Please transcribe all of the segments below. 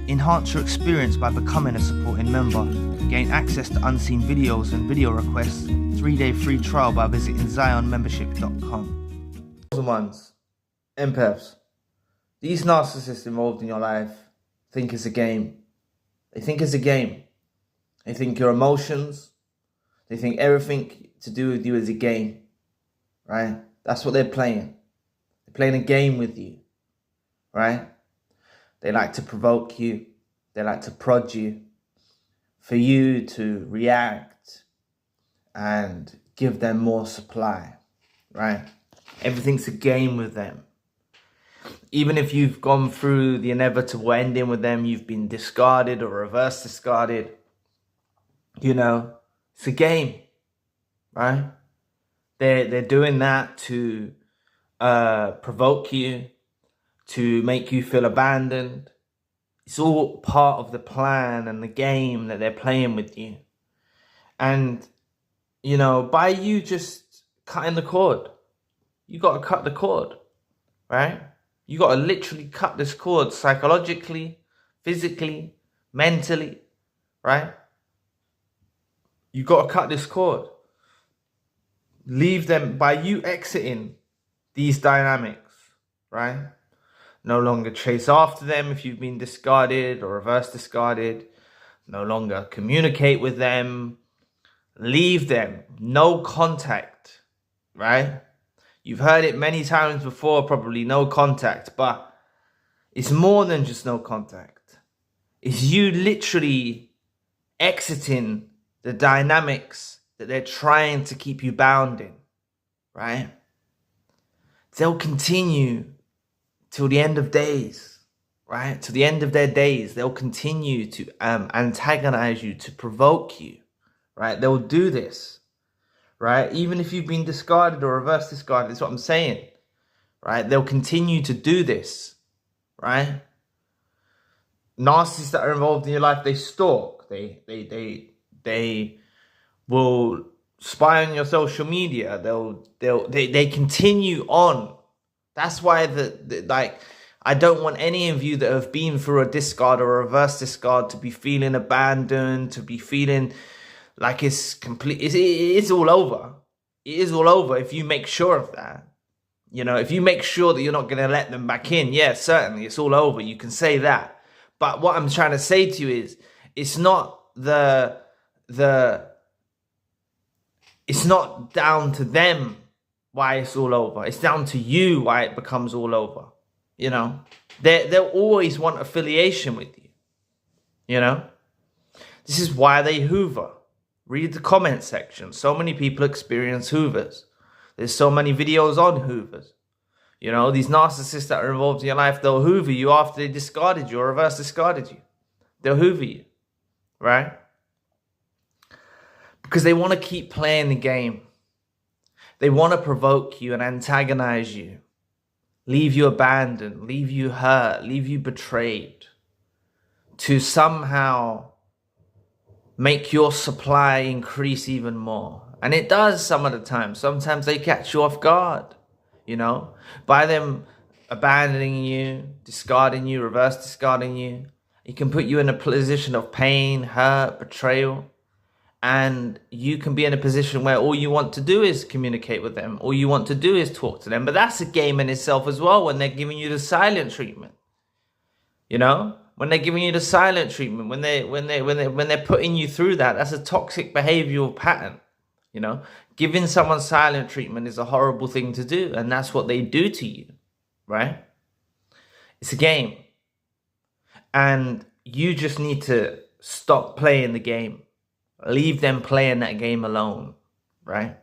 Enhance your experience by becoming a supporting member. Gain access to unseen videos and video requests. 3-day free trial by visiting zionmembership.com. Ones, empaths, these narcissists involved in your life think it's a game. They think it's a game. They think your emotions, they think everything to do with you is a game, right? That's what they're playing. They're playing a game with you, right? They like to provoke you. They like to prod you for you to react and give them more supply, right? Everything's a game with them. Even if you've gone through the inevitable ending with them, you've been discarded or reverse discarded, you know, it's a game, right? They're doing that to provoke you, to make you feel abandoned. It's all part of the plan and the game that they're playing with you. And, you know, by you just cutting the cord, you got to cut the cord, right? You got to literally cut this cord psychologically, physically, mentally, right? You got to cut this cord. Leave them by you exiting these dynamics, right? No longer chase after them if you've been discarded or reverse discarded. No longer communicate with them. Leave them. No contact, right? You've heard it many times before, probably no contact, but it's more than just no contact. It's you literally exiting the dynamics that they're trying to keep you bound in, right? They'll continue till the end of days, right? To the end of their days, they'll continue to antagonize you, to provoke you, right? They'll do this, right? Even if you've been discarded or reverse discarded, that's what I'm saying, right? They'll continue to do this, right? Narcissists that are involved in your life, they stalk, they will spy on your social media. They continue on. That's why I don't want any of you that have been through a discard or a reverse discard to be feeling abandoned, to be feeling like it's complete. It is all over. It is all over if you make sure of that. You know, if you make sure that you're not going to let them back in, yeah, certainly it's all over. You can say that. But what I'm trying to say to you is, it's not it's not down to them why it's all over. It's down to you why it becomes all over. You know, they'll always want affiliation with you. You know, this is why they hoover. Read the comment section. So many people experience hoovers. There's so many videos on hoovers. You know, these narcissists that are involved in your life, they'll hoover you after they discarded you or reverse discarded you. They'll hoover you, right? Because they want to keep playing the game. They want to provoke you and antagonize you, leave you abandoned, leave you hurt, leave you betrayed, to somehow make your supply increase even more. And it does some of the time. Sometimes they catch you off guard, you know, by them abandoning you, discarding you, reverse discarding you. It can put you in a position of pain, hurt, betrayal. And you can be in a position where all you want to do is communicate with them. All you want to do is talk to them. But that's a game in itself as well when they're giving you the silent treatment. You know, when they're giving you the silent treatment, when they're putting you through that, that's a toxic behavioral pattern. You know, giving someone silent treatment is a horrible thing to do. And that's what they do to you, right? It's a game. And you just need to stop playing the game. Leave them playing that game alone, right?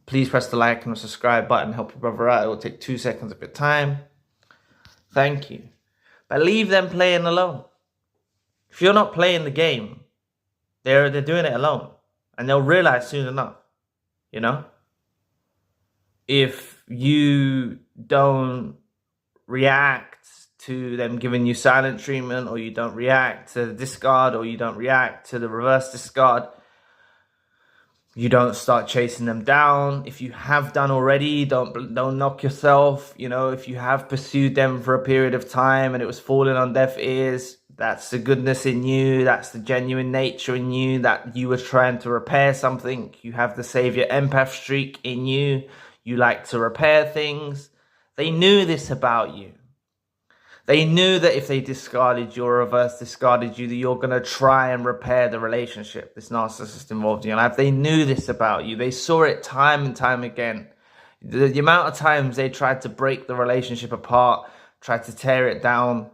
Please press the like and the subscribe button. Help your brother out. It will take 2 seconds of your time. Thank you. But leave them playing alone. If you're not playing the game, they're doing it alone. And they'll realize soon enough, you know? If you don't react to them giving you silent treatment, or you don't react to the discard, or you don't react to the reverse discard, You don't start chasing them down. If you have done already, don't knock yourself. You know, if you have pursued them for a period of time and it was falling on deaf ears, that's the goodness in you. That's the genuine nature in you, that you were trying to repair something. You have the savior empath streak in you. You like to repair things. They knew this about you. They knew that if they discarded you or reverse discarded you, that you're going to try and repair the relationship, this narcissist involved in your life. They knew this about you. They saw it time and time again. The amount of times they tried to break the relationship apart, tried to tear it down,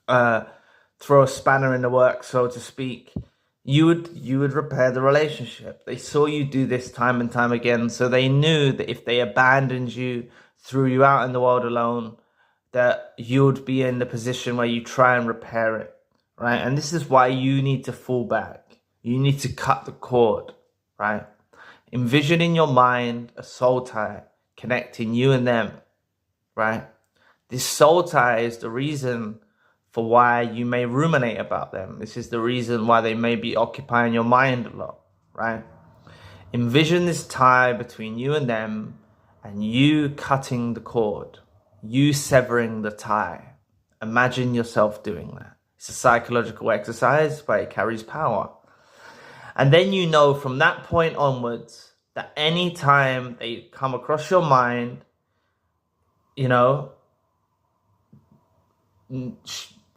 throw a spanner in the works, so to speak, you would repair the relationship. They saw you do this time and time again, so they knew that if they abandoned you, threw you out in the world alone, that you'd be in the position where you try and repair it, right? And this is why you need to fall back. You need to cut the cord, right? Envision in your mind a soul tie connecting you and them, right? This soul tie is the reason for why you may ruminate about them. This is the reason why they may be occupying your mind a lot, right? Envision this tie between you and them and you cutting the cord. You severing the tie. Imagine yourself doing that. It's a psychological exercise, but it carries power. And then you know from that point onwards that any time they come across your mind, you know,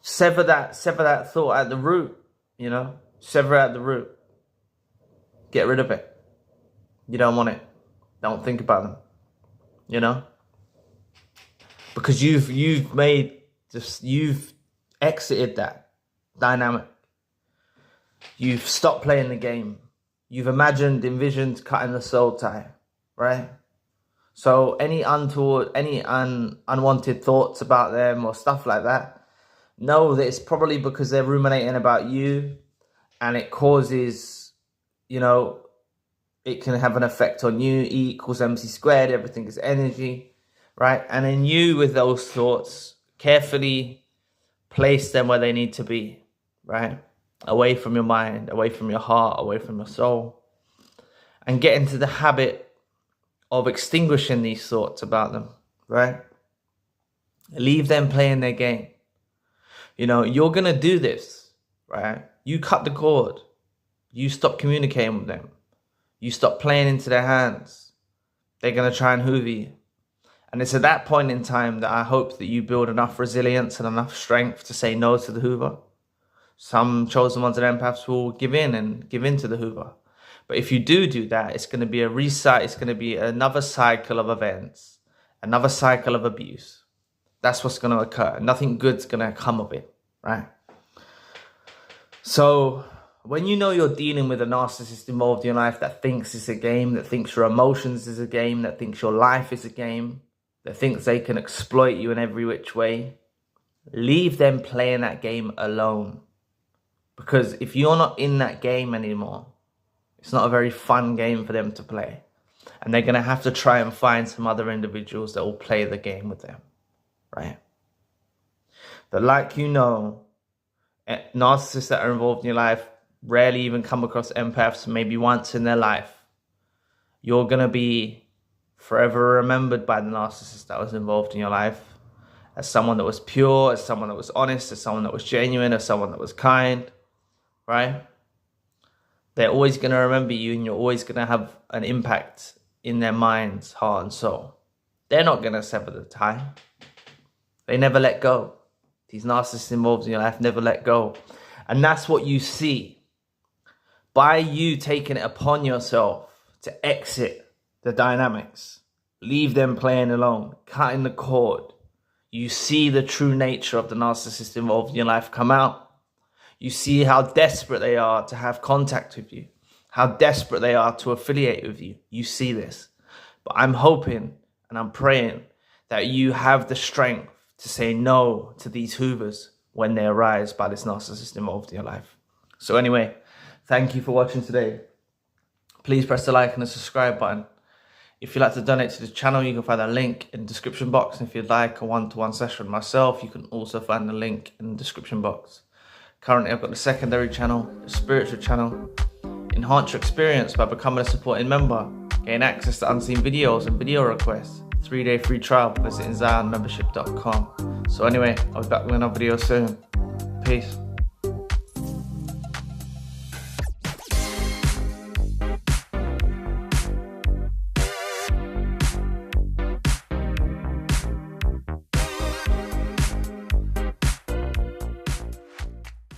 sever that thought at the root, you know, sever it at the root. Get rid of it. You don't want it. Don't think about them, you know. Because you've exited that dynamic. You've stopped playing the game. You've envisioned cutting the soul tie, right? So any unwanted thoughts about them or stuff like that, know that it's probably because they're ruminating about you, and it causes, you know, it can have an effect on you. E equals MC squared. Everything is energy. Right? And then you, with those thoughts, carefully place them where they need to be, right? Away from your mind, away from your heart, away from your soul. And get into the habit of extinguishing these thoughts about them, right? Leave them playing their game. You know, you're going to do this, right? You cut the cord. You stop communicating with them. You stop playing into their hands. They're going to try and hoover you. And it's at that point in time that I hope that you build enough resilience and enough strength to say no to the hoover. Some chosen ones and empaths will give in to the hoover. But if you do that, it's going to be a reset. It's going to be another cycle of events, another cycle of abuse. That's what's going to occur. Nothing good's going to come of it, right? So when you know you're dealing with a narcissist involved in your life that thinks it's a game, that thinks your emotions is a game, that thinks your life is a game, that thinks they can exploit you in every which way, leave them playing that game alone. Because if you're not in that game anymore, it's not a very fun game for them to play. And they're going to have to try and find some other individuals that will play the game with them, right? But like you know, narcissists that are involved in your life rarely even come across empaths, maybe once in their life. You're going to be forever remembered by the narcissist that was involved in your life as someone that was pure, as someone that was honest, as someone that was genuine, as someone that was kind, right? They're always going to remember you, and you're always going to have an impact in their minds, heart and soul. They're not going to sever the tie. They never let go. These narcissists involved in your life never let go. And that's what you see. By you taking it upon yourself to exit the dynamics, leave them playing alone, cutting the cord, you see the true nature of the narcissist involved in your life come out. You see how desperate they are to have contact with you, how desperate they are to affiliate with you. You see this. But I'm hoping and I'm praying that you have the strength to say no to these hoovers when they arise by this narcissist involved in your life. So anyway, thank you for watching today. Please press the like and the subscribe button. If you'd like to donate to the channel, you can find that link in the description box. And if you'd like a one-to-one session with myself, you can also find the link in the description box. Currently, I've got the secondary channel, the spiritual channel. In Enhance your experience by becoming a supporting member. Gain access to unseen videos and video requests. 3-day free trial visiting zionmembership.com. So anyway, I'll be back with another video soon. Peace.